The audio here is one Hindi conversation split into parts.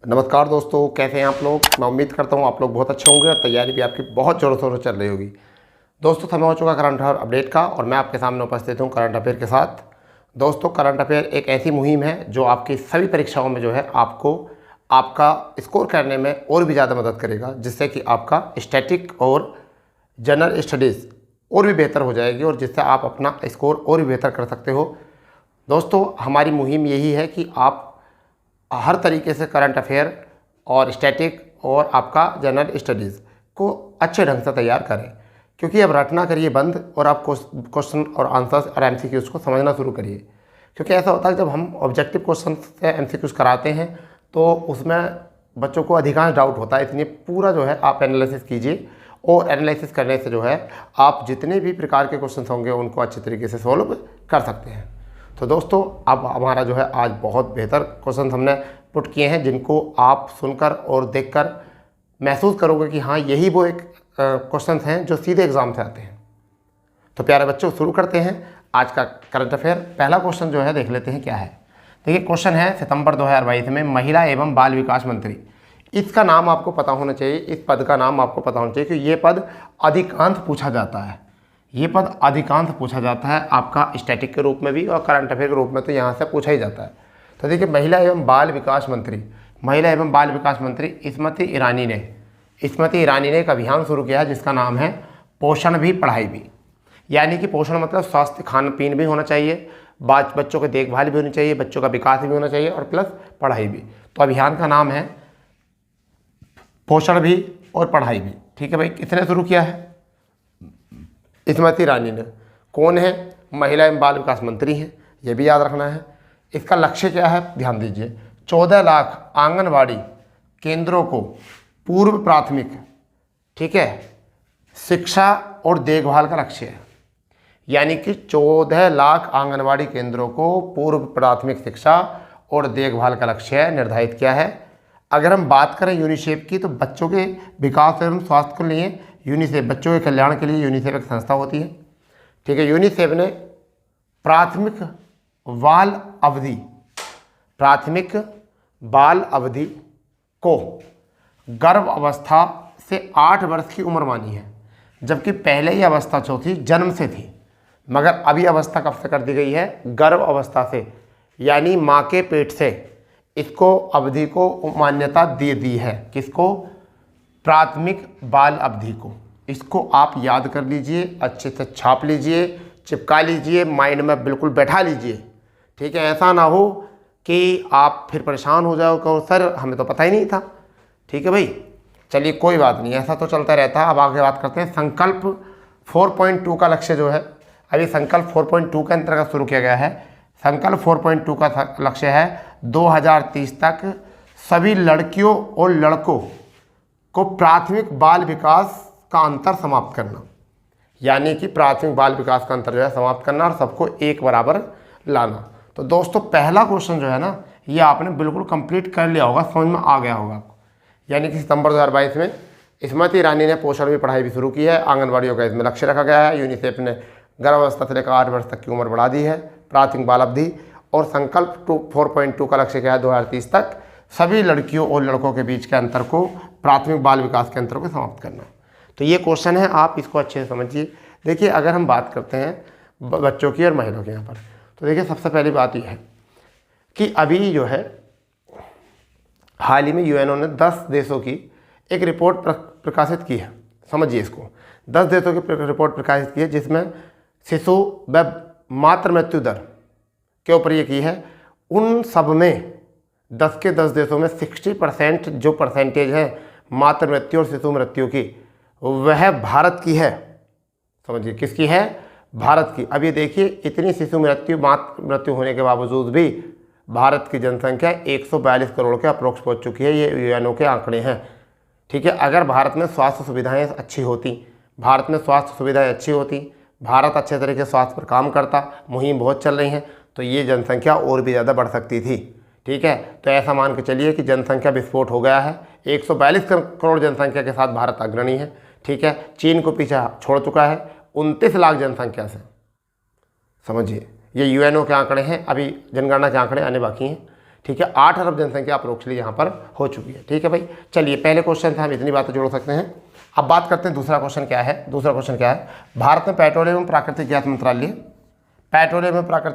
नमस्कार दोस्तों, कैसे हैं आप लोग। मैं उम्मीद करता हूं आप लोग बहुत अच्छे होंगे और तैयारी भी आपकी बहुत ज़ोरों शोरों से चल रही होगी। दोस्तों, समय हो चुका करंट अफेयर अपडेट का और मैं आपके सामने उपस्थित हूं करंट अफेयर के साथ। दोस्तों, करंट अफेयर एक ऐसी मुहिम है जो आपकी सभी परीक्षाओं में जो है आपको आपका स्कोर करने में और भी ज़्यादा मदद करेगा, जिससे कि आपका स्टैटिक और जनरल स्टडीज़ और भी बेहतर हो जाएगी और जिससे आप अपना स्कोर और भी बेहतर कर सकते हो। दोस्तों, हमारी मुहिम यही है कि आप हर तरीके से करंट अफेयर और स्टैटिक और आपका जनरल स्टडीज़ को अच्छे ढंग से तैयार करें, क्योंकि अब रटना करिए बंद और आप क्वेश्चन और आंसर्स और एमसीक्यूज़ को समझना शुरू करिए। क्योंकि ऐसा होता है जब हम ऑब्जेक्टिव क्वेश्चन से एमसीक्यूज़ कराते हैं तो उसमें बच्चों को अधिकांश डाउट होता है, इसलिए पूरा जो है आप एनालिसिस कीजिए और एनालिसिस करने से जो है आप जितने भी प्रकार के क्वेश्चन होंगे उनको अच्छे तरीके से सॉल्व कर सकते हैं। तो दोस्तों, अब हमारा जो है आज बहुत बेहतर क्वेश्चन हमने पुट किए हैं, जिनको आप सुनकर और देखकर महसूस करोगे कि हाँ, यही वो एक क्वेश्चन हैं जो सीधे एग्जाम से आते हैं। तो प्यारे बच्चों, शुरू करते हैं आज का करंट अफेयर। पहला क्वेश्चन जो है देख लेते हैं क्या है। देखिए, क्वेश्चन है सितंबर 2022 में महिला एवं बाल विकास मंत्री। इसका नाम आपको पता होना चाहिए, इस पद का नाम आपको पता होना चाहिए, क्योंकि ये पद अधिकांश पूछा जाता है। ये पद अधिकांश पूछा जाता है आपका स्टैटिक के रूप में भी और करंट अफेयर के रूप में, तो यहाँ से पूछा ही जाता है। तो देखिए, महिला एवं बाल विकास मंत्री, महिला एवं बाल विकास मंत्री स्मृति ईरानी ने एक अभियान शुरू किया है जिसका नाम है पोषण भी पढ़ाई भी। यानी कि पोषण मतलब स्वास्थ्य, खान पीन भी होना चाहिए, बच्चों की देखभाल भी होनी चाहिए, बच्चों का विकास भी होना चाहिए और प्लस पढ़ाई भी। तो अभियान का नाम है पोषण भी और पढ़ाई भी। ठीक है भाई, किसने शुरू किया है? स्मृति ईरानी ने। कौन है? महिला एवं बाल विकास मंत्री हैं, ये भी याद रखना है। इसका लक्ष्य क्या है, ध्यान दीजिए। 14 लाख आंगनवाड़ी केंद्रों को पूर्व प्राथमिक, ठीक है, शिक्षा और देखभाल का लक्ष्य है। यानी कि 14 लाख आंगनवाड़ी केंद्रों को पूर्व प्राथमिक शिक्षा और देखभाल का लक्ष्य है, निर्धारित किया है। अगर हम बात करें यूनिसेफ की, तो बच्चों के विकास एवं स्वास्थ्य के लिए यूनिसेफ, बच्चों के कल्याण के लिए यूनिसेफ एक संस्था होती है। ठीक है, यूनिसेफ ने प्राथमिक बाल अवधि को गर्भ अवस्था से 8 वर्ष की उम्र मानी है, जबकि पहले ही अवस्था जो थी जन्म से थी, मगर अभी अवस्था कब से कर दी गई है? गर्भ अवस्था से, यानी माँ के पेट से इसको अवधि को मान्यता दे दी है। किसको? प्राथमिक बाल अवधि को। इसको आप याद कर लीजिए, अच्छे से छाप लीजिए, चिपका लीजिए, माइंड में बिल्कुल बैठा लीजिए। ठीक है, ऐसा ना हो कि आप फिर परेशान हो जाओ, कहो सर हमें तो पता ही नहीं था। ठीक है भाई, चलिए कोई बात नहीं, ऐसा तो चलता रहता है। अब आगे बात करते हैं संकल्प 4.2 का लक्ष्य जो है, अभी संकल्प 4.2 के अंतर्गत शुरू किया गया है। संकल्प 4.2 का लक्ष्य है 2030 तक सभी लड़कियों और लड़कों को प्राथमिक बाल विकास का अंतर समाप्त करना। यानी कि प्राथमिक बाल विकास का अंतर जो है समाप्त करना और सबको एक बराबर लाना। तो दोस्तों, पहला क्वेश्चन जो है ना, ये आपने बिल्कुल कंप्लीट कर लिया होगा, समझ में आ गया होगा आपको। यानी कि सितंबर 2022 में स्मृति ईरानी ने पोषण भी पढ़ाई भी शुरू की है, आंगनबाड़ियों का इसमें लक्ष्य रखा गया है। यूनिसेफ ने गर्भावस्था से लेकर 8 वर्ष तक की उम्र बढ़ा दी है, प्राथमिक बाल अवधि। और संकल्प 4.2 का लक्ष्य क्या है? 2030 तक सभी लड़कियों और लड़कों के बीच के अंतर को, प्राथमिक बाल विकास के अंतर को समाप्त करना। तो ये क्वेश्चन है, आप इसको अच्छे से समझिए। देखिए, अगर हम बात करते हैं बच्चों की और महिलाओं की यहाँ पर, तो देखिए सबसे पहली बात यह है कि अभी जो है हाल ही में यूएनओ ने 10 देशों की एक रिपोर्ट प्रकाशित की है। समझिए इसको, 10 देशों की रिपोर्ट प्रकाशित की है, जिसमें शिशु व मातृ मृत्यु दर के ऊपर ये की है। उन सब में 10 के 10 देशों में 60% जो परसेंटेज है मातृ मृत्यु और शिशु मृत्यु की, वह भारत की है। समझिए, किसकी है? भारत की। अब ये देखिए, इतनी शिशु मृत्यु, मातृ मृत्यु होने के बावजूद भी भारत की जनसंख्या 142 करोड़ के अप्रोक्स पहुँच चुकी है। ये यूएनओ के आंकड़े हैं। ठीक है, अगर भारत में स्वास्थ्य सुविधाएं अच्छी होती, भारत अच्छे तरीके से स्वास्थ्य पर काम करता, मुहिम बहुत चल रही हैं, तो ये जनसंख्या और भी ज़्यादा बढ़ सकती थी। ठीक है, तो ऐसा मान के चलिए कि जनसंख्या विस्फोट हो गया है। 142 करोड़ जनसंख्या के साथ भारत अग्रणी है। ठीक है, चीन को पीछे छोड़ चुका है 29 लाख जनसंख्या से। समझिए, ये यूएनओ के आंकड़े हैं, अभी जनगणना के आंकड़े आने बाकी हैं। ठीक है, 8 अरब जनसंख्या अप्रोक्सली यहाँ पर हो चुकी है। ठीक है भाई, चलिए पहले क्वेश्चन से हम इतनी बातें जोड़ सकते हैं। अब बात करते हैं दूसरा क्वेश्चन क्या है। दूसरा क्वेश्चन क्या है, भारत में पेट्रोलियम एवं प्राकृतिक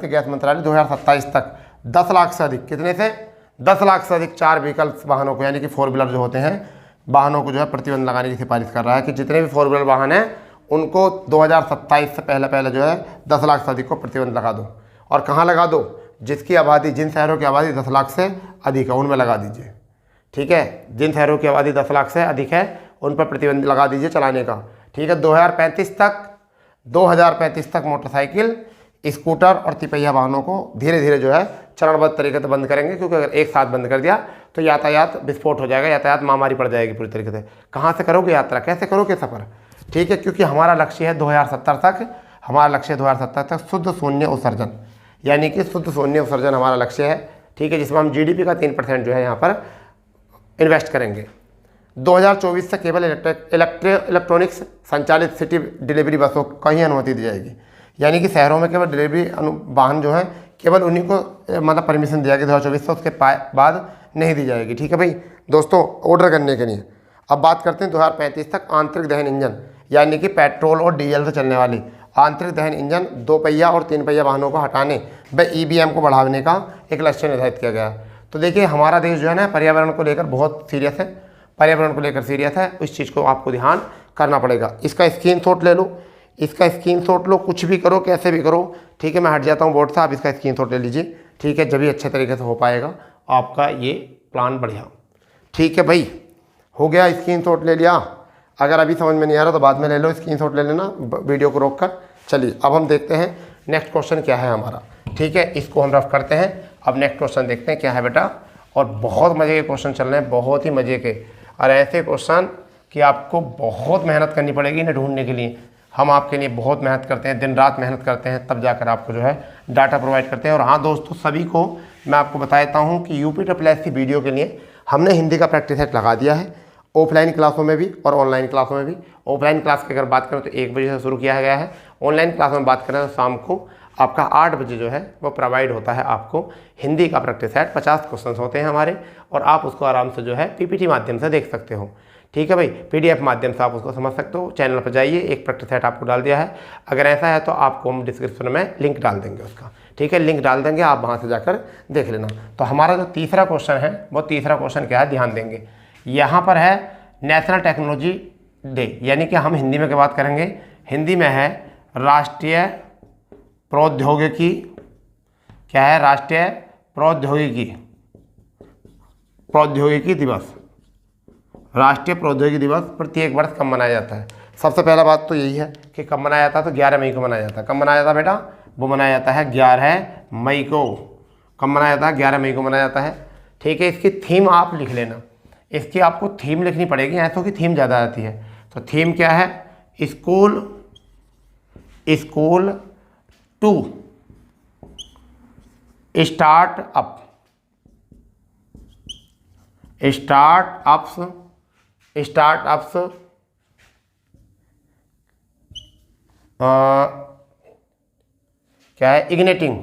गैस मंत्रालय 2027 तक 10 लाख से अधिक, कितने से 10 लाख से अधिक 4 व्हीकल्स वाहनों को, यानी कि 4 व्हीलर जो होते हैं वाहनों को जो है प्रतिबंध लगाने की सिफारिश कर रहा है कि जितने भी 4 व्हीलर वाहन हैं उनको 2027 से पहले जो है 10 लाख से अधिक को प्रतिबंध लगा दो। और कहाँ लगा दो, जिसकी आबादी, जिन शहरों की आबादी 10 लाख से अधिक है उनमें लगा दीजिए। ठीक है, जिन शहरों की आबादी 10 लाख से अधिक है उन पर प्रतिबंध लगा दीजिए चलाने का। ठीक है, 2035 तक मोटरसाइकिल, स्कूटर और तिपहिया वाहनों को धीरे धीरे जो है चरणबद्ध तरीके से बंद करेंगे, क्योंकि अगर एक साथ बंद कर दिया तो यातायात विस्फोट हो जाएगा, यातायात महामारी पड़ जाएगी पूरी तरीके से। कहाँ से करोगे यात्रा, कैसे करोगे सफ़र। ठीक है, क्योंकि हमारा लक्ष्य है 2070 तक, हमारा लक्ष्य है 2070 तक शुद्ध शून्य उत्सर्जन, यानी कि शुद्ध शून्य उत्सर्जन हमारा लक्ष्य है। ठीक है, जिसमें हम GDP का 3% जो है यहाँ पर इन्वेस्ट करेंगे। 2024 से केवल इलेक्ट्रॉनिक्स संचालित सिटी डिलीवरी बसों को ही अनुमति दी जाएगी, यानी कि शहरों में केवल डिलीवरी वाहन जो है केवल उन्हीं को मतलब परमिशन दिया गया 2024 से, उसके बाद नहीं दी जाएगी। ठीक है भाई दोस्तों, ऑर्डर करने के लिए। अब बात करते हैं 2035 तक आंतरिक दहन इंजन, यानी कि पेट्रोल और डीजल से चलने वाली आंतरिक दहन इंजन 2 पहिया और 3 पहिया वाहनों को हटाने व EVM को बढ़ाने का एक लक्ष्य निर्धारित किया गया है। तो देखिए हमारा देश जो है ना पर्यावरण को लेकर बहुत सीरियस है, पर्यावरण को लेकर सीरियस है, इस चीज़ को आपको ध्यान करना पड़ेगा। इसका स्क्रीनशॉट ले लो, इसका स्क्रीनशॉट लो, कुछ भी करो कैसे भी करो। ठीक है, मैं हट जाता हूँ बोर्ड से, आप इसका स्क्रीनशॉट ले लीजिए। ठीक है, जब भी अच्छे तरीके से हो पाएगा आपका ये प्लान बढ़िया। ठीक है भाई, हो गया, स्क्रीनशॉट ले लिया। अगर अभी समझ में नहीं आ रहा तो बाद में ले लो, स्क्रीनशॉट ले लेना वीडियो को रोक कर। चलिए अब हम देखते हैं नेक्स्ट क्वेश्चन क्या है हमारा। ठीक है, इसको हम रफ करते हैं। अब नेक्स्ट क्वेश्चन देखते हैं क्या है बेटा। और बहुत मज़े के क्वेश्चन चल रहे हैं, बहुत ही मज़े के, और ऐसे क्वेश्चन कि आपको बहुत मेहनत करनी पड़ेगी इन्हें ढूंढने के लिए। हम आपके लिए बहुत मेहनत करते हैं, दिन रात मेहनत करते हैं, तब जाकर आपको जो है डाटा प्रोवाइड करते हैं। और हाँ दोस्तों, सभी को मैं आपको बता देता हूँ कि UPSSC वीडियो के लिए हमने हिंदी का प्रैक्टिस सेट लगा दिया है, ऑफलाइन क्लासों में भी और ऑनलाइन क्लासों में भी। ऑफलाइन क्लास की अगर बात करें तो 1 बजे से शुरू किया गया है, ऑनलाइन क्लास में बात करें तो शाम को आपका 8 बजे जो है वो प्रोवाइड होता है आपको हिंदी का प्रैक्टिस सेट। 50 क्वेश्चन होते हैं हमारे, और आप उसको आराम से जो है PPT माध्यम से देख सकते हो। ठीक है भाई, PDF माध्यम से आप उसको समझ सकते हो। चैनल पर जाइए, एक प्रैक्टिस सेट आपको डाल दिया है। अगर ऐसा है तो आपको हम डिस्क्रिप्शन में लिंक डाल देंगे उसका। ठीक है, लिंक डाल देंगे, आप वहाँ से जाकर देख लेना। तो हमारा जो तीसरा क्वेश्चन है वो तीसरा क्वेश्चन क्या है, ध्यान देंगे। यहाँ पर है नेशनल टेक्नोलॉजी डे, यानी कि हम हिंदी में क्या बात करेंगे, हिंदी में है राष्ट्रीय प्रौद्योगिकी, क्या है, राष्ट्रीय प्रौद्योगिकी दिवस। राष्ट्रीय प्रौद्योगिकी दिवस प्रत्येक वर्ष कब मनाया जाता है। सबसे पहला बात तो यही है कि कब मनाया जाता है, तो 11 मई को मनाया जाता है। कब मनाया जाता है बेटा, वो मनाया जाता है 11 मई को। कब मनाया जाता है, 11 मई को मनाया जाता है। ठीक है, इसकी थीम आप लिख लेना, इसकी आपको थीम लिखनी पड़ेगी, ऐसों की थीम ज़्यादा आती है। तो थीम क्या है, स्कूल टू स्टार्टअप्स क्या है, igniting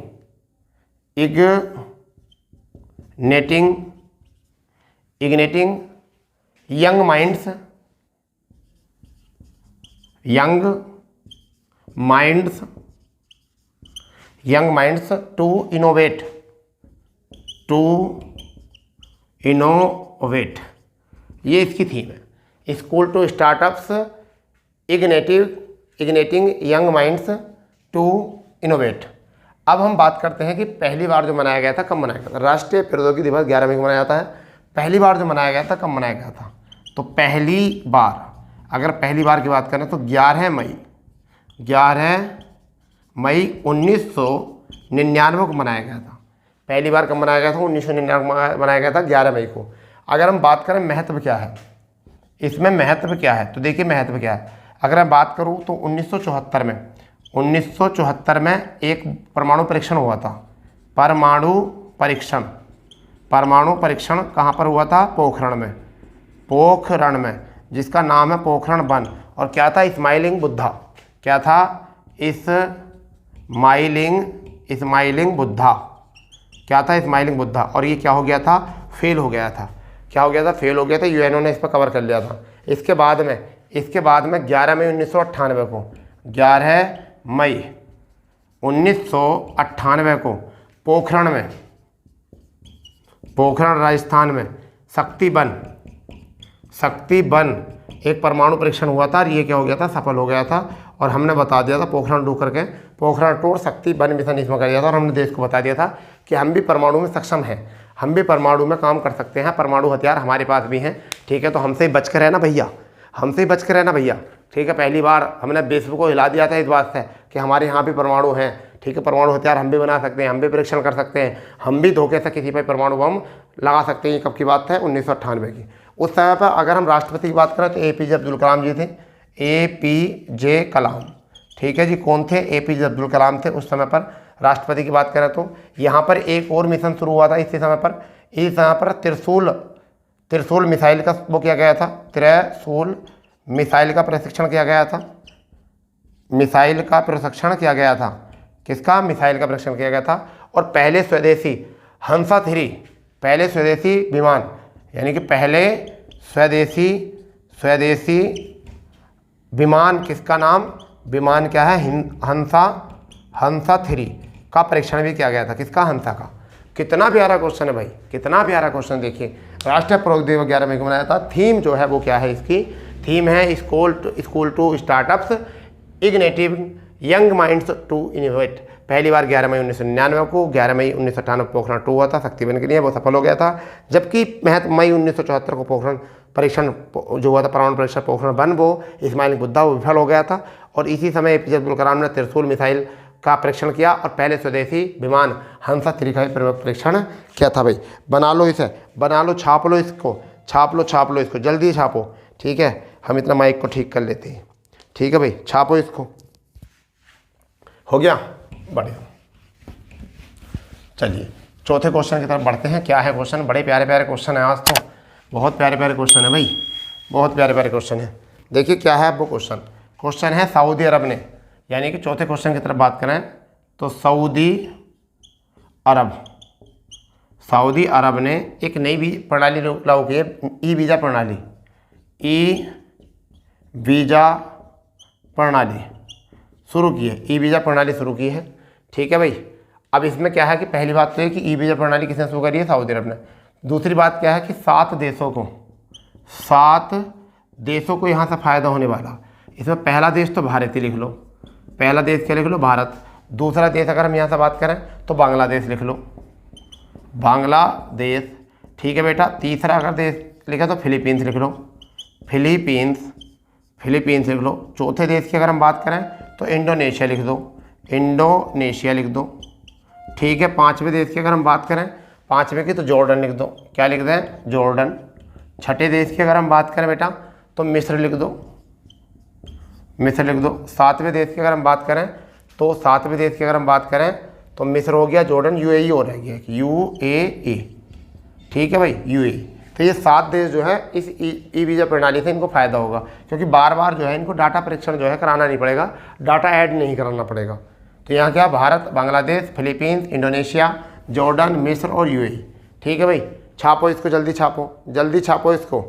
young minds to innovate, ये इसकी थीम है। School to startups igniting young minds to innovate. अब हम बात करते हैं कि पहली बार जो मनाया गया था, कब मनाया गया था। राष्ट्रीय प्रौद्योगिकी दिवस 11 मई को मनाया जाता है। पहली बार जो मनाया गया था, कब मनाया गया था, तो पहली बार, अगर पहली बार की बात करें तो 11 मई 1999 को मनाया गया था। पहली बार कब मनाया गया था, 1999 को मनाया गया था 11 मई को। अगर हम बात करें महत्व क्या है, इसमें महत्व क्या है, तो देखिए महत्व क्या है। अगर मैं बात करूं तो 1974 में एक परमाणु परीक्षण हुआ था। परमाणु परीक्षण कहाँ पर हुआ था, पोखरण में, जिसका नाम है पोखरण 1। और क्या था, स्माइलिंग बुद्धा। क्या था, स्माइलिंग बुद्धा। क्या था, स्माइलिंग बुद्धा, और ये क्या हो गया था, फेल हो गया था। क्या हो गया था, फेल हो गया था। यूएनओ ने इस पर कवर कर लिया था। इसके बाद में 11 मई 1998 को 11 मई 1998 को पोखरण राजस्थान में शक्ति वन एक परमाणु परीक्षण हुआ था, और ये क्या हो गया था, सफल हो गया था। और हमने बता दिया था पोखरण 2 करके, पोखरण 2 और शक्ति वन मिशन इसमें कर दिया था, और हमने देश को बता दिया था कि हम भी परमाणु में सक्षम हैं, हम भी परमाणु में काम कर सकते हैं, परमाणु हथियार हमारे पास भी हैं। ठीक है, तो हमसे ही बच कर रहना भैया, हमसे ही बच कर रहना भैया। ठीक है, पहली बार हमने विश्व को हिला दिया था इस बात से कि हमारे यहाँ भी परमाणु हैं। ठीक है, परमाणु हथियार हम भी बना सकते हैं, हम भी परीक्षण कर सकते हैं, हम भी धोखे से किसी पर परमाणु बम लगा सकते हैं। ये कब की बात है, 1998 की। उस समय पर अगर हम राष्ट्रपति की बात करें तो APJ अब्दुल कलाम जी थे, APJ कलाम। ठीक है जी, कौन थे, APJ अब्दुल कलाम थे उस समय पर। राष्ट्रपति की बात करें तो यहाँ पर एक और मिशन शुरू हुआ था इसी समय पर। इस समय पर त्रिशूल मिसाइल का वो किया गया था, त्रिशूल मिसाइल का प्रशिक्षण किया गया था, मिसाइल का प्रशिक्षण किया गया था। किसका, मिसाइल का प्रशिक्षण किया गया था। और पहले स्वदेशी हंसा 3, पहले स्वदेशी विमान, यानी कि पहले स्वदेशी विमान, किसका नाम, विमान क्या है, हंसा 3 का परीक्षण भी किया गया था। किसका, हंसा का। कितना प्यारा क्वेश्चन है भाई, कितना प्यारा क्वेश्चन। देखिए, राष्ट्रीय प्रौद्योगिकी दिवस 11 मई को मनाया था। थीम जो है वो क्या है, इसकी थीम है school to startups igniting young minds to innovate. पहली बार 11 मई 1999 को, 11 मई 1998 पोखरण 2 हुआ था शक्ति वन के लिए, वो सफल हो गया था। जबकि मई 1974 को पोखरण परीक्षण जो हुआ था, परमाणु परीक्षण पोखरण 1, वो स्माइलिंग बुद्धा, वो विफल हो गया था। और इसी समय APJ अब्दुल कलाम ने त्रिशूल मिसाइल का परीक्षण किया, और पहले स्वदेशी विमान हंसा 3 का परीक्षण किया था। भाई बना लो इसे, बना लो, छाप लो इसको, छाप लो इसको, जल्दी छापो। ठीक है, हम इतना माइक को ठीक कर लेते हैं। ठीक है भाई, छापो इसको। हो गया, बढ़िया। चलिए चौथे क्वेश्चन की तरफ बढ़ते हैं। क्या है क्वेश्चन, बड़े प्यारे प्यारे क्वेश्चन है आज तो, बहुत प्यारे प्यारे क्वेश्चन है भाई, बहुत प्यारे प्यारे क्वेश्चन है। देखिए क्या है वो क्वेश्चन है सऊदी अरब ने, यानी कि चौथे क्वेश्चन की तरफ बात करें तो सऊदी अरब ने एक नई प्रणाली लागू की है, ई वीज़ा प्रणाली शुरू की है, ई वीज़ा प्रणाली शुरू की है। ठीक है भाई, अब इसमें क्या है कि पहली बात तो है कि ई वीज़ा प्रणाली किसने शुरू करी है, सऊदी अरब ने। दूसरी बात क्या है कि 7 देशों को यहाँ से फ़ायदा होने वाला। इसमें पहला देश तो भारत ही लिख लो, पहला देश क्या लिख लो, भारत। दूसरा देश अगर हम यहाँ से बात करें तो बांग्लादेश लिख लो, बांग्लादेश। ठीक है बेटा, तीसरा अगर देश लिखा तो फिलीपींस लिख लो, फिलीपींस लिख लो। चौथे देश की अगर हम बात करें तो इंडोनेशिया लिख दो, ठीक है। पांचवें देश की अगर हम बात करें, पांचवें की तो जॉर्डन लिख दो, क्या लिख दें, जॉर्डन। छठे देश की अगर हम बात करें बेटा तो मिस्र लिख दो। सातवें देश की अगर हम बात करें तो मिस्र हो गया, जॉर्डन, यूएई हो रह गया, यूएई। ठीक है भाई, यूएई। तो ये 7 देश जो है इस ई वीज़ा प्रणाली से इनको फ़ायदा होगा, क्योंकि बार बार जो है इनको डाटा परीक्षण जो है कराना नहीं पड़ेगा, डाटा ऐड नहीं कराना पड़ेगा। तो यहाँ क्या, Bharat, Bangladesh, Philippines, Indonesia, Jordan, मिस्र और यूएई। ठीक है भाई, छापो इसको, जल्दी छापो इसको।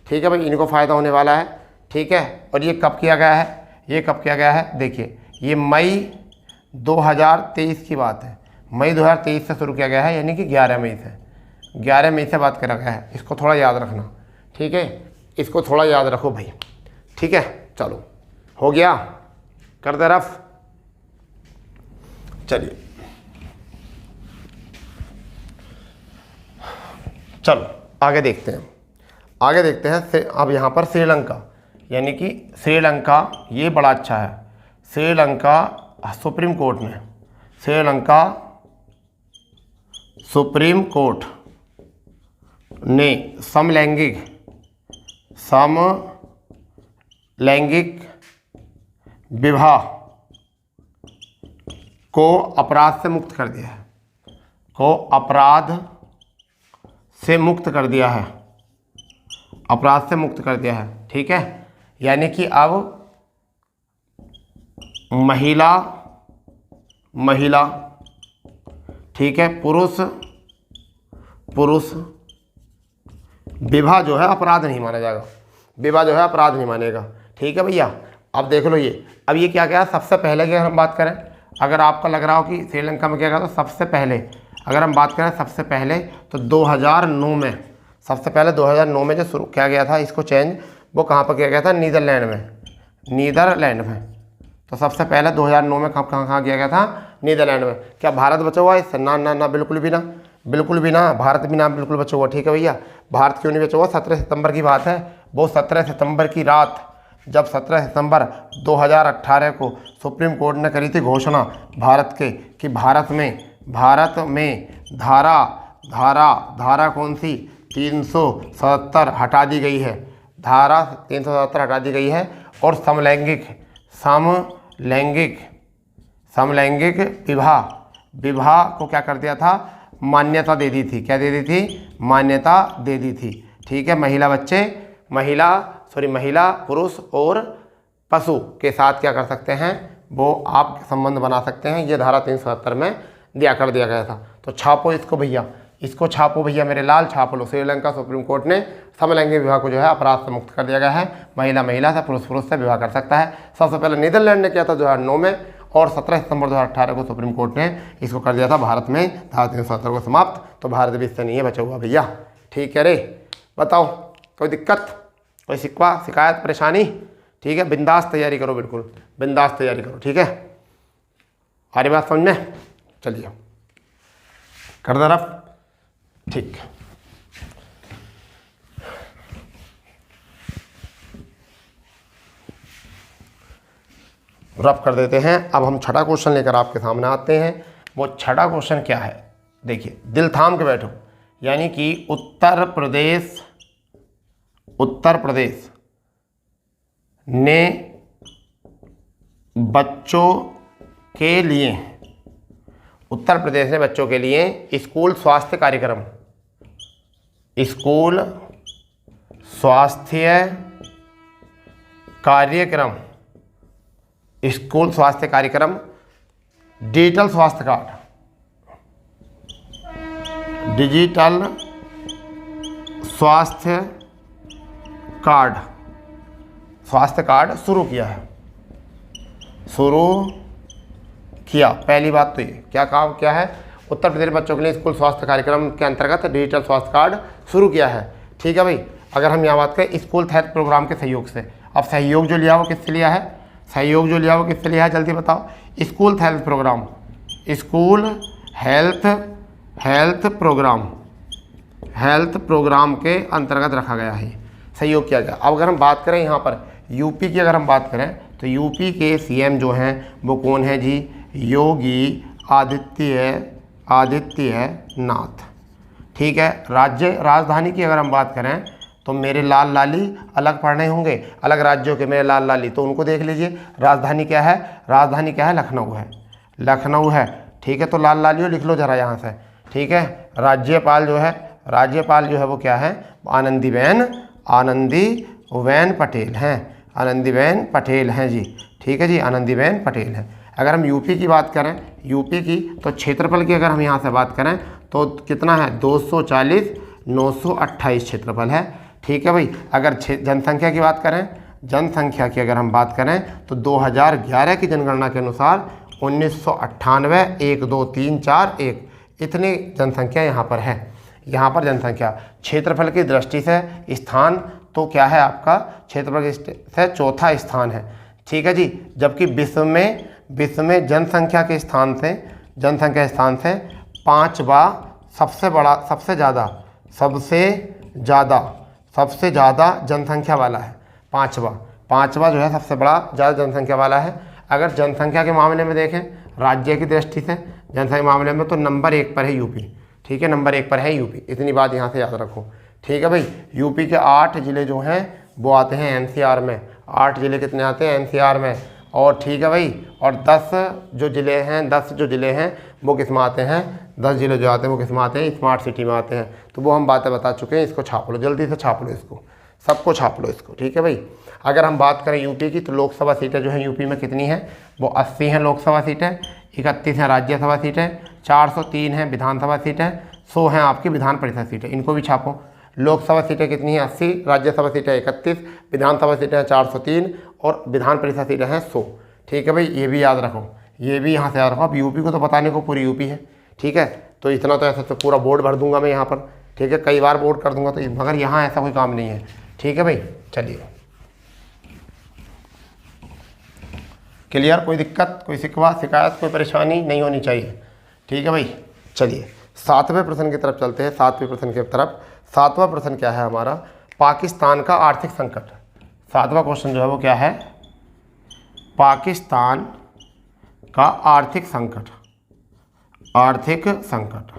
ठीक है भाई, इनको फ़ायदा होने वाला है। ठीक है, और ये कब किया गया है, देखिए ये मई 2023 की बात है, मई 2023 से शुरू किया गया है, यानी कि 11 मई से बात करा गया है। इसको थोड़ा याद रखना, ठीक है, इसको थोड़ा याद रखो भाई। ठीक है, चलो हो गया, कर दे रफ। चलिए चलो आगे देखते हैं। अब यहाँ पर श्रीलंका, यानी कि श्रीलंका, ये बड़ा अच्छा है। श्रीलंका सुप्रीम कोर्ट ने समलैंगिक विवाह को अपराध से मुक्त कर दिया है, ठीक है। यानी कि अब महिला, ठीक है। पुरुष विवाह जो है अपराध नहीं माना जाएगा, विवाह जो है अपराध नहीं मानेगा। ठीक है भैया। अब देख लो ये, अब ये क्या क्या सबसे पहले की अगर हम बात करें, अगर आपका लग रहा हो कि श्रीलंका में क्या कहा, तो सबसे पहले अगर हम बात करें सबसे पहले तो 2009 में, सबसे पहले 2009 में जो शुरू किया गया था इसको चेंज, वो कहाँ पर किया गया था, नीदरलैंड में। तो सबसे पहले 2009 में कहाँ किया गया था, नीदरलैंड में। क्या भारत बचा हुआ है इससे? ना, बिल्कुल भी ना, भारत भी ना बिल्कुल बचा हुआ। ठीक है भैया। भारत क्यों नहीं बचा हुआ? 17 सितंबर की बात है, वो 17 सितंबर की रात, जब 17 सितंबर 2018 को सुप्रीम कोर्ट ने करी थी घोषणा भारत के कि भारत में धारा कौन सी, 377 हटा दी गई है, धारा 377 हटा दी गई है, और समलैंगिक विवाह को क्या कर दिया था, मान्यता दे दी थी। क्या दे दी थी? मान्यता दे दी थी। ठीक है। महिला, पुरुष और पशु के साथ क्या कर सकते हैं, वो आप संबंध बना सकते हैं। ये धारा 377 में कर दिया गया था। तो छापो इसको भैया, इसको छापो भैया मेरे लाल, छाप लो। श्रीलंका सुप्रीम कोर्ट ने समलैंगिक विवाह को जो है अपराध से मुक्त कर दिया गया है। महिला से, पुरुष से विवाह कर सकता है। सबसे पहले नीदरलैंड ने किया था 2009 में, और 17 सितंबर 2018 को सुप्रीम कोर्ट ने इसको कर दिया था भारत में धारा 377 को समाप्त। तो भारत भी इससे नहीं है बचा हुआ भैया। ठीक है रे, बताओ कोई दिक्कत, कोई शिकवा, शिकायत, परेशानी? ठीक है। बिंदास तैयारी करो, बिल्कुल बिंदास तैयारी करो। ठीक है। आ रही बात समझ में? चलिए कर दे रफ। ठीक, रफ कर देते हैं। अब हम छठा क्वेश्चन लेकर आपके सामने आते हैं। वो छठा क्वेश्चन क्या है, देखिए, दिल थाम के बैठो। यानी कि उत्तर प्रदेश ने बच्चों के लिए स्कूल स्वास्थ्य कार्यक्रम डिजिटल स्वास्थ्य कार्ड शुरू किया। पहली बात तो ये क्या है, उत्तर प्रदेश बच्चों के लिए स्कूल स्वास्थ्य कार्यक्रम के अंतर्गत डिजिटल स्वास्थ्य कार्ड शुरू किया है। ठीक है भाई। अगर हम यहाँ बात करें स्कूल हेल्थ प्रोग्राम के सहयोग से, अब सहयोग जो लिया वो किससे लिया है, जल्दी बताओ। स्कूल हेल्थ प्रोग्राम के अंतर्गत रखा गया है, सहयोग किया गया। अब अगर हम बात करें यहाँ पर यूपी की, अगर हम बात करें तो यूपी के सीएम जो हैं वो कौन है जी, योगी आदित्यनाथ। ठीक है। राजधानी की अगर हम बात करें तो मेरे लाल लाली अलग पढ़ने होंगे, अलग राज्यों के मेरे लाल लाली, तो उनको देख लीजिए। राजधानी क्या है, लखनऊ है। ठीक है। तो लाल लालियों लिख लो जरा यहाँ से। ठीक है। राज्यपाल जो है वो क्या है, आनंदीबेन पटेल हैं जी। ठीक है जी, आनंदीबेन पटेल हैं। अगर हम यूपी की बात करें, तो क्षेत्रफल की अगर हम यहाँ से बात करें तो कितना है, 240,928 क्षेत्रफल है। ठीक है भाई। अगर जनसंख्या की बात करें, अगर हम बात करें तो 2011 की जनगणना के अनुसार 1998 1 2 3 4 1 इतनी जनसंख्या यहाँ पर है। यहाँ पर जनसंख्या क्षेत्रफल की दृष्टि से स्थान तो क्या है आपका, क्षेत्रफल की से चौथा स्थान है। ठीक है जी। जबकि विश्व में जनसंख्या के स्थान से पांचवा सबसे ज़्यादा जनसंख्या वाला है। पांचवा जो है सबसे ज़्यादा जनसंख्या वाला है। अगर जनसंख्या के मामले में देखें, राज्य की दृष्टि से जनसंख्या के मामले में, तो नंबर 1 पर है यूपी। ठीक है। नंबर 1 पर है यूपी, इतनी बात यहाँ से याद रखो। ठीक है भाई। यूपी के 8 ज़िले जो हैं वो आते हैं एनसीआर में। 8 ज़िले कितने आते हैं एनसीआर में। और ठीक है भाई। और 10 जो ज़िले हैं वो किस में आते हैं, 10 ज़िले जो आते हैं वो किस में आते हैं, स्मार्ट सिटी में आते हैं। तो वो हम बातें बता चुके हैं। इसको छाप लो, जल्दी से छाप लो इसको, सबको छाप लो इसको। ठीक है भाई। अगर हम बात करें यूपी की, तो लोकसभा सीटें जो हैं यूपी में कितनी हैं, वो 80 हैं लोकसभा सीटें। 31 हैं राज्यसभा सीटें, 403 हैं विधानसभा सीटें, 100 हैं आपकी विधान परिषद सीटें। इनको भी छापो। लोकसभा सीटें कितनी हैं? 80, राज्यसभा सीटें 31, विधानसभा सीटें 403 और विधान परिषद सीटें हैं 100। ठीक है भाई, ये भी याद रखो, ये भी यहाँ से याद रखो। अब यूपी को तो बताने को पूरी यूपी है, ठीक है, तो इतना तो ऐसा तो पूरा बोर्ड भर दूंगा मैं यहाँ पर, ठीक है, कई बार बोर्ड कर दूंगा तो, मगर यहाँ ऐसा कोई काम नहीं है। ठीक है भाई, चलिए क्लियर, कोई दिक्कत, कोई शिकवा शिकायत, कोई परेशानी नहीं होनी चाहिए। ठीक है भाई, चलिए 7वें प्रश्न की तरफ चलते हैं। 7वें प्रश्न की तरफ, 7वां प्रश्न क्या है हमारा? पाकिस्तान का आर्थिक संकट। 7वां क्वेश्चन जो है वो क्या है? पाकिस्तान का आर्थिक संकट। आर्थिक संकट,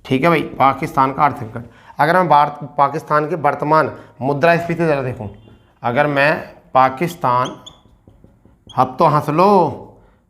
ठीक है भाई, पाकिस्तान का आर्थिक संकट। अगर मैं पाकिस्तान की वर्तमान मुद्रास्फीति ज़रा देखूं, अगर मैं पाकिस्तान, अब तो हंस लो,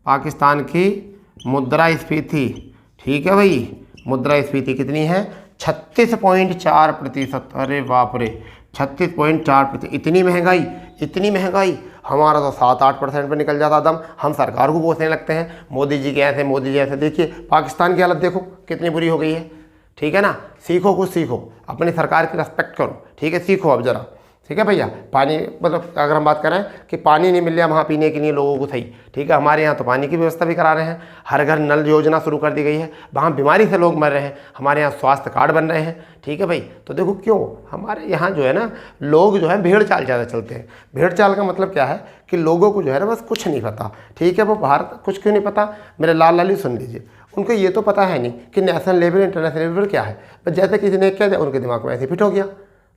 पाकिस्तान की मुद्रास्फीति, ठीक है भाई, मुद्रास्फीति कितनी है? 36.4%। अरे बाप रे, 36.4%। इतनी महंगाई, इतनी महंगाई, हमारा तो 7-8% पर निकल जाता दम। हम सरकार को कोसने लगते हैं, मोदी जी के ऐसे, मोदी जी ऐसे। देखिए पाकिस्तान की हालत देखो कितनी बुरी हो गई है। ठीक है ना, सीखो, कुछ सीखो, अपनी सरकार की रिस्पेक्ट करो। ठीक है, सीखो अब ज़रा। ठीक है भैया, पानी, मतलब अगर हम बात करें कि पानी नहीं मिल रहा वहाँ पीने के लिए लोगों को, सही, ठीक है, हमारे यहाँ तो पानी की व्यवस्था भी करा रहे हैं, हर घर नल योजना शुरू कर दी गई है, वहाँ बीमारी से लोग मर रहे हैं, हमारे यहाँ स्वास्थ्य कार्ड बन रहे हैं। ठीक है भाई, तो देखो क्यों हमारे यहाँ जो है ना, लोग जो है भेड़ चाल ज़्यादा चलते हैं। भेड़ चाल का मतलब क्या है कि लोगों को जो है ना बस कुछ नहीं पता। ठीक है, वो भारत कुछ क्यों नहीं पता, मेरे लाल लाली सुन लीजिए, उनको ये तो पता है नहीं कि नेशनल लेवल इंटरनेशनल लेवल क्या है। बस जैसे किसी ने क्या, उनके दिमाग में ऐसे फिट हो गया,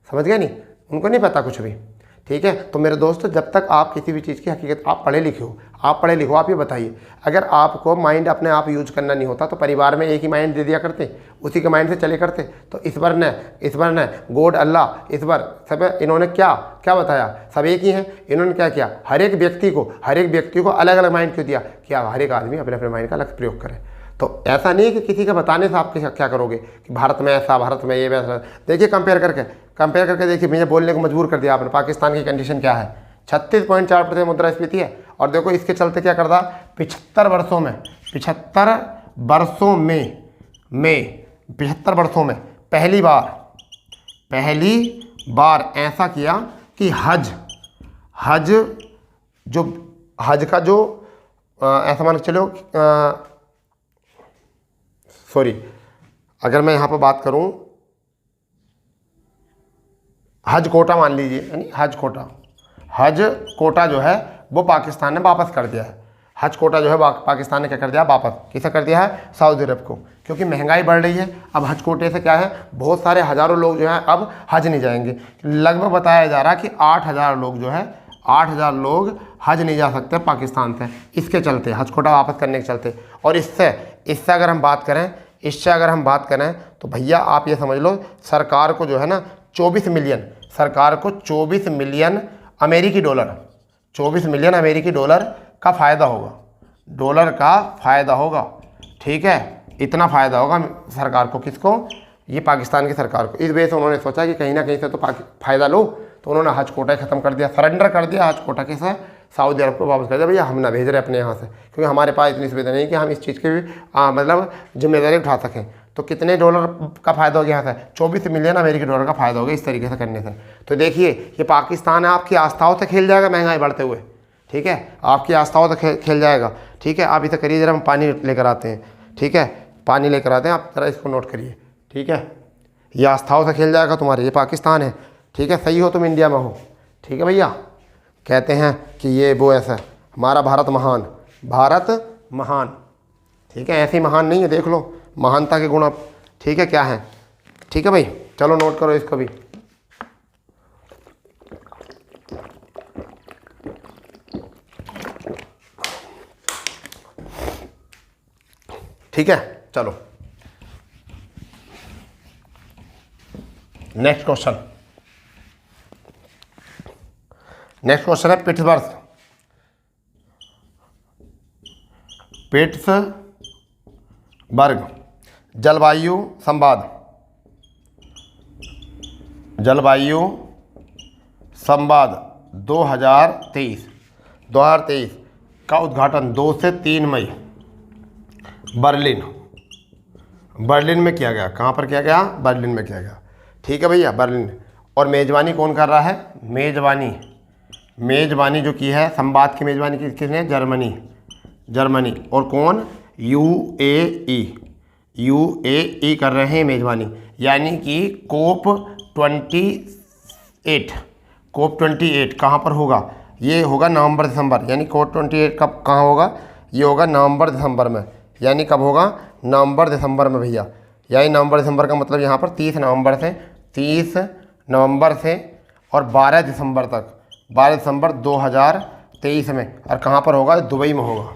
समझ गया नहीं, उनको नहीं पता कुछ भी। ठीक है, तो मेरे दोस्तों, जब तक आप किसी भी चीज़ की हकीकत, आप पढ़े लिखे हो, आप ये बताइए, अगर आपको माइंड अपने आप यूज करना नहीं होता तो परिवार में एक ही माइंड दे दिया करते, उसी के माइंड से चले करते। तो इस बार न गॉड अल्लाह, इस बार सब इन्होंने क्या बताया, सब एक ही हैं। इन्होंने क्या किया, हर एक व्यक्ति को अलग अलग माइंड क्यों दिया, क्या हर एक आदमी अपने अपने माइंड का अलग प्रयोग करे। तो ऐसा नहीं है कि किसी का बताने से आप क्या करोगे कि भारत में ऐसा, भारत में ये वैसा। देखिए कंपेयर करके देखिए, मुझे बोलने को मजबूर कर दिया आपने। पाकिस्तान की कंडीशन क्या है? 36.4% मुद्रास्फीति है। और देखो इसके चलते क्या कर रहा, 75 वर्षों में पहली बार ऐसा किया कि हज का जो ऐसा मान के चलो, सॉरी, अगर मैं यहाँ पर बात करूँ, हज कोटा मान लीजिए, यानी हज कोटा जो है वो पाकिस्तान ने वापस कर दिया है। हज कोटा जो है पाकिस्तान ने क्या कर दिया, वापस। किसे कर दिया है? सऊदी अरब को, क्योंकि महंगाई बढ़ रही है। अब हज कोटे से क्या है, बहुत सारे हज़ारों लोग जो हैं अब हज नहीं जाएंगे। लगभग बताया जा रहा है कि 8,000 लोग जो है, 8,000 लोग हज नहीं जा सकते पाकिस्तान से, इसके चलते, हज कोटा वापस करने के चलते। और इससे अगर हम बात करें तो भैया आप ये समझ लो, सरकार को जो है ना 24 मिलियन अमेरिकी डॉलर का फ़ायदा होगा। ठीक है, इतना फ़ायदा होगा सरकार को। किसको? ये पाकिस्तान की सरकार को। इस वजह से उन्होंने सोचा कि कहीं ना कहीं से तो फ़ायदा लो, तो उन्होंने हज कोटा ख़त्म कर दिया, सरेंडर कर दिया हज कोटा के साथ, सऊदी अरब को वापस कर दिया। भैया हम ना भेज रहे अपने यहाँ से, क्योंकि हमारे पास इतनी सुविधा नहीं कि हम इस चीज़ की भी मतलब जिम्मेदारी उठा सकें। तो कितने डॉलर का फ़ायदा हो गया यहाँ से? 24 मिलियन अमेरिकी डॉलर का फ़ायदा हो गया इस तरीके से करने से। तो देखिए, ये पाकिस्तान है, आपकी आस्थाओं से खेल जाएगा महंगाई बढ़ते हुए। ठीक है, आपकी आस्थाओं से खेल जाएगा। ठीक है, आप इसे करिए ज़रा, हम पानी लेकर आते हैं। ठीक है, पानी लेकर आते हैं, आप ज़रा इसको नोट करिए। ठीक है, ये आस्थाओं से खेल जाएगा तुम्हारे, ये पाकिस्तान है। ठीक है, सही हो तुम इंडिया में हो। ठीक है भैया, कहते हैं कि ये वो ऐसा, हमारा भारत महान। ठीक है, ऐसे महान नहीं है, देख लो महानता के गुण। ठीक है, क्या है? ठीक है भाई, चलो नोट करो इसको भी। ठीक है, चलो नेक्स्ट क्वेश्चन है पिट्सबर्ग जलवायु संवाद 2023 का उद्घाटन 2 से 3 मई बर्लिन, बर्लिन में किया गया। कहाँ पर किया गया? बर्लिन में किया गया। ठीक है भैया, बर्लिन। और मेज़बानी कौन कर रहा है? मेज़बानी, मेज़बानी जो की है, संवाद की मेज़बानी किसने? Germany, Germany. और कौन? यूएई, यूएई कर रहे हैं मेज़बानी। यानी कि कोप 28, कोप 28 कहाँ पर होगा? ये होगा नवंबर दिसंबर। यानी कोप 28 कब कहाँ होगा? ये होगा नवंबर दिसंबर में। यानी कब होगा? नवंबर दिसंबर में भैया। यानी नवंबर दिसंबर का मतलब यहाँ पर 30 नवंबर से, 30 नवंबर से और 12 दिसंबर तक, 12 दिसंबर 2023 में। और कहाँ पर होगा? दुबई में होगा,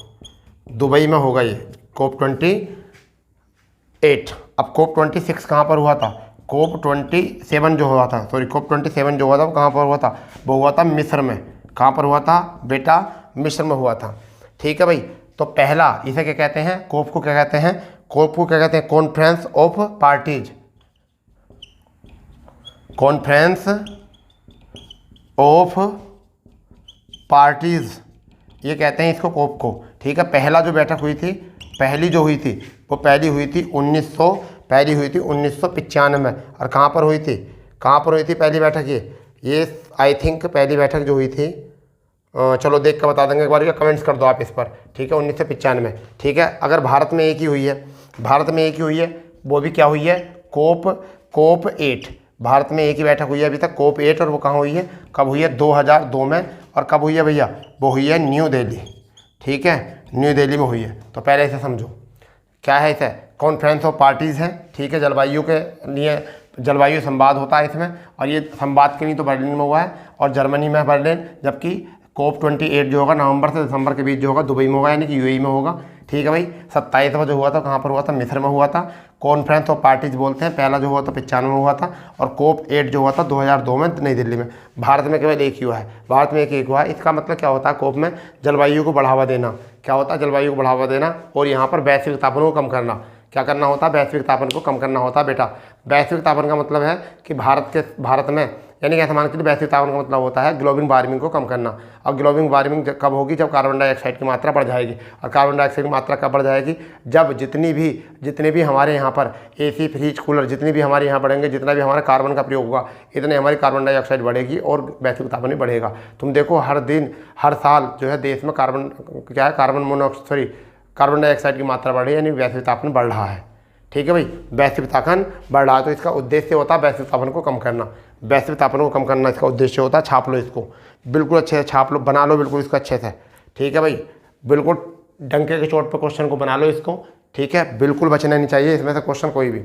दुबई में होगा ये कोप 28। अब कोप 26 कहाँ पर हुआ था? कोप 27 जो हुआ था, सॉरी कोप 27 जो हुआ था वो कहाँ पर हुआ था? वो हुआ था मिस्र में। कहाँ पर हुआ था बेटा? मिस्र में हुआ था। ठीक है भाई। तो पहला इसे क्या कहते हैं? कोप को क्या कहते हैं? कोप को क्या कहते हैं? Conference of parties, conference of parties, ये कहते हैं इसको, कोप को। ठीक है। पहला जो बैठक हुई थी, पहली जो हुई थी वो पहली हुई थी 1995 में। और कहाँ पर हुई थी? कहाँ पर हुई थी पहली बैठक? ये आई थिंक पहली बैठक जो हुई थी, चलो देख कर बता देंगे एक बार, कमेंट्स कर दो आप इस पर। ठीक है, 1995। ठीक है। अगर भारत में एक ही हुई है, भारत में एक ही हुई है, वो भी क्या हुई है? कोप 8। भारत में एक ही बैठक हुई है अभी तक, कोप 8। और वो कहाँ हुई है? कब हुई है? 2002 में। और कब हुई है भैया? वो हुई है न्यू दिल्ली। ठीक है, न्यू दिल्ली में हुई है। तो पहले इसे समझो क्या है। इसे कॉन्फ्रेंस ऑफ पार्टीज़ है। ठीक है, जलवायु के लिए जलवायु संवाद होता है इसमें। और ये संवाद के लिए तो बर्लिन में हुआ है और जर्मनी में बर्लिन। जबकि कोप 28 जो होगा नवंबर से दिसंबर के बीच जो होगा दुबई में होगा, यानी कि यूएई में होगा। ठीक है भाई। 27वां जो हुआ था कहाँ पर हुआ था? मिस्र में हुआ था। कॉन्फ्रेंस ऑफ पार्टीज बोलते हैं। पहला जो हुआ था 95 में हुआ था। और कोप 8 जो हुआ था 2002 में नई दिल्ली में। भारत में केवल एक ही हुआ है, भारत में एक हुआ है। इसका मतलब क्या होता है? कोप में जलवायु को बढ़ावा देना। क्या होता है? जलवायु को बढ़ावा देना। और यहाँ पर वैश्विक तापमान को कम करना। क्या करना होता है? वैश्विक तापमान को कम करना होता है बेटा। वैश्विक तापमान का मतलब है कि भारत में, यानी कि असमान के लिए वैश्विक तापमान का मतलब होता है ग्लोबल वार्मिंग को कम करना। और ग्लोबल वार्मिंग कब होगी? जब कार्बन डाइऑक्साइड की मात्रा बढ़ जाएगी। और कार्बन डाइऑक्साइड की मात्रा कब बढ़ जाएगी? जब जितने भी हमारे यहाँ पर एसी, फ्रिज, कूलर जितने भी हमारे यहाँ बढ़ेंगे, जितना भी हमारा कार्बन का प्रयोग होगा, इतने हमारी कार्बन डाइऑक्साइड बढ़ेगी और वैश्विक तापमान भी बढ़ेगा। तुम देखो हर दिन, हर साल जो है देश में कार्बन डाइऑक्साइड की मात्रा बढ़ रही है, यानी वैश्विक तापमान बढ़ रहा है। ठीक है भाई, वैश्विक तापमान बढ़ रहा है। तो इसका उद्देश्य होता है वैश्विक तापमान को कम करना। वैश्विक तापमान को कम करना इसका उद्देश्य होता है। छाप लो इसको, बिल्कुल अच्छे से छाप लो, बना लो बिल्कुल इसको अच्छे से। ठीक है भाई, बिल्कुल डंके के चोट पर क्वेश्चन को बना लो इसको। ठीक है, बिल्कुल बचना नहीं चाहिए इसमें से क्वेश्चन कोई भी।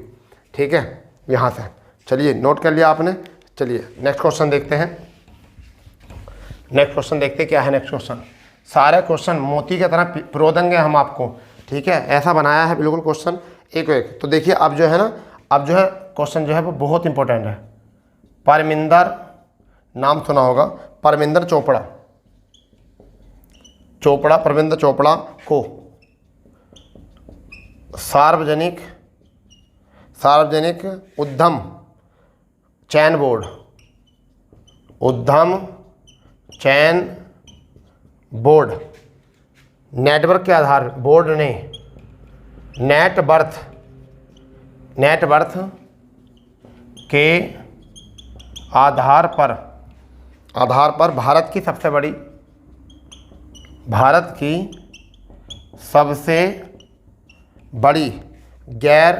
ठीक है, यहाँ से चलिए नोट कर लिया आपने। चलिए नेक्स्ट क्वेश्चन देखते हैं। नेक्स्ट क्वेश्चन देखते क्या है। नेक्स्ट क्वेश्चन सारे क्वेश्चन मोती की तरह पिरो देंगे हम आपको। ठीक है, ऐसा बनाया है बिल्कुल क्वेश्चन एक एक। तो देखिए अब जो है ना, अब जो है क्वेश्चन जो है वो बहुत इंपॉर्टेंट है। परमिंदर, नाम सुना होगा, परमिंदर चोपड़ा, परमिंदर चोपड़ा को सार्वजनिक उद्यम चैन बोर्ड नेटवर्क के आधार, बोर्ड ने नेटवर्थ के आधार पर भारत की सबसे बड़ी गैर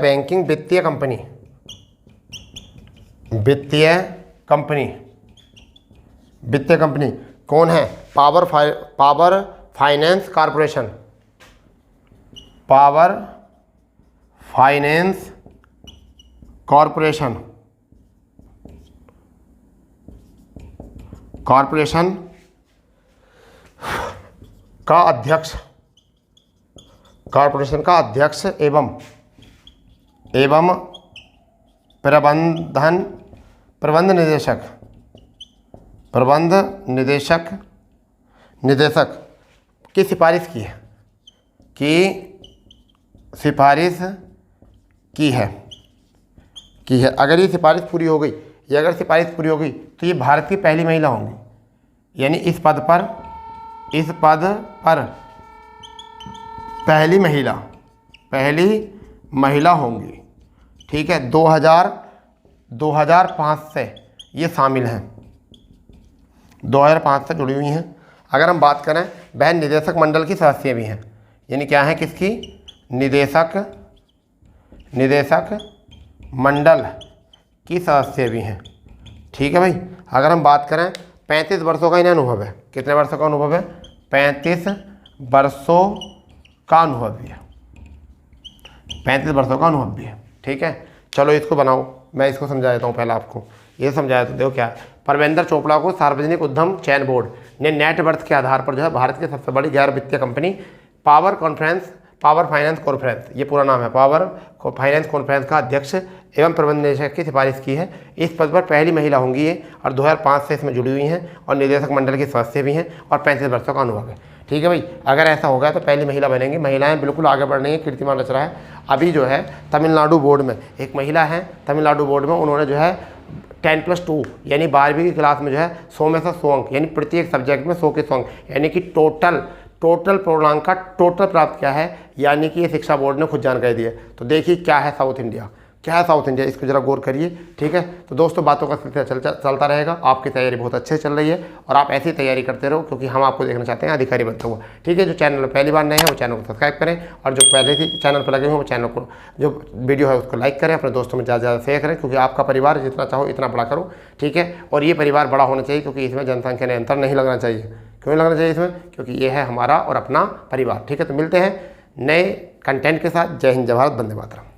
बैंकिंग वित्तीय कंपनी कौन है? पावर फाइनेंस कॉर्पोरेशन, कॉर्पोरेशन का अध्यक्ष एवं प्रबंध निदेशक की सिफारिश की है। अगर ये सिफारिश पूरी हो गई, तो ये भारत की पहली महिला होंगी। यानी इस पद पर इस पद पर पहली महिला होंगी। ठीक है, 2005 से ये शामिल हैं, 2005 से जुड़ी हुई हैं। अगर हम बात करें, वह निदेशक मंडल की सदस्य भी हैं, यानी क्या है किसकी, निदेशक मंडल की सदस्य भी हैं। ठीक है भाई। अगर हम बात करें 35 वर्षों का इन्हें अनुभव है, कितने वर्षों का अनुभव है, 35 वर्षों का अनुभव भी है, 35 वर्षों का अनुभव भी है। ठीक है, चलो इसको बनाओ, मैं इसको समझा देता हूँ पहले आपको। ये समझाया तो देखो क्या है, परमेंद्र चोपड़ा को सार्वजनिक उद्यम चयन बोर्ड ने नेट वर्थ के आधार पर जो है भारत की सबसे बड़ी गैर वित्तीय कंपनी पावर फाइनेंस कॉर्पोरेशन, ये पूरा नाम है, पावर फाइनेंस कॉर्पोरेशन का अध्यक्ष एवं प्रबंध निदेशक की सिफारिश की है। इस पद पर पहली महिला होंगी ये, और 2005 से इसमें जुड़ी हुई हैं और निदेशक मंडल के सदस्य भी हैं और 35 वर्षों का अनुभव है। ठीक है भाई, अगर ऐसा होगा तो पहली महिला बनेंगी। महिलाएं बिल्कुल आगे बढ़ रही हैं, कीर्तिमान रच रहा है। अभी जो है तमिलनाडु बोर्ड में एक महिला है, तमिलनाडु बोर्ड में उन्होंने जो है 10+2 यानी 12वीं की क्लास में जो है 100 में से 100 अंक, यानी प्रत्येक सब्जेक्ट में 100 के 100 अंक, यानी कि टोटल पूर्णांक का टोटल प्राप्त किया है, यानी कि ये शिक्षा बोर्ड ने खुद जानकारी दी है। तो देखिए क्या है साउथ इंडिया, इसको जरा गौर करिए। ठीक है, तो दोस्तों बातों का सिलसिला चलता रहेगा। आपकी तैयारी बहुत अच्छे से चल रही है और आप ऐसी तैयारी करते रहो, क्योंकि हम आपको देखना चाहते हैं अधिकारी बनते हुए। ठीक है, जो चैनल पहली बार नए हैं वो चैनल को सब्सक्राइब करें, और जो पहले से चैनल पर लगे हुए वो चैनल को, जो वीडियो है उसको लाइक करें, अपने दोस्तों में ज़्यादा से ज़्यादा शेयर करें, क्योंकि आपका परिवार जितना चाहो इतना बड़ा करो। ठीक है, और ये परिवार बड़ा होना चाहिए, क्योंकि इसमें जनसंख्या नियंत्रण नहीं लगना चाहिए। क्यों लगना चाहिए इसमें, क्योंकि ये है हमारा और अपना परिवार। ठीक है, तो मिलते हैं नए कंटेंट के साथ। जय हिंद, जय भारत, वंदे मातरम।